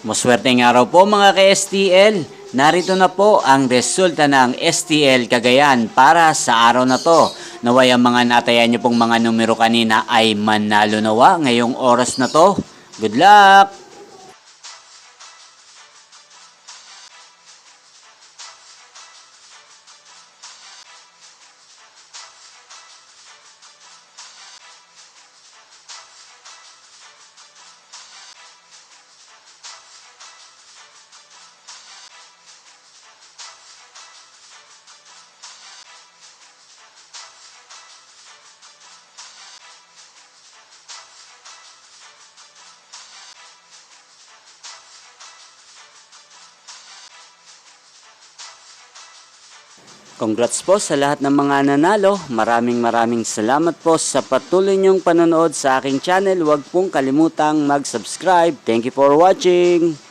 Maswerteng araw po mga ka-STL. Narito na po ang resulta ng STL Cagayan para sa araw na to. Naway ang mga natayan niyo pong mga numero kanina ay manalo nawa ngayong oras na to. Good luck! Congrats po sa lahat ng mga nanalo. Maraming salamat po sa patuloy niyong panonood sa aking channel. Huwag pong kalimutang mag-subscribe. Thank you for watching.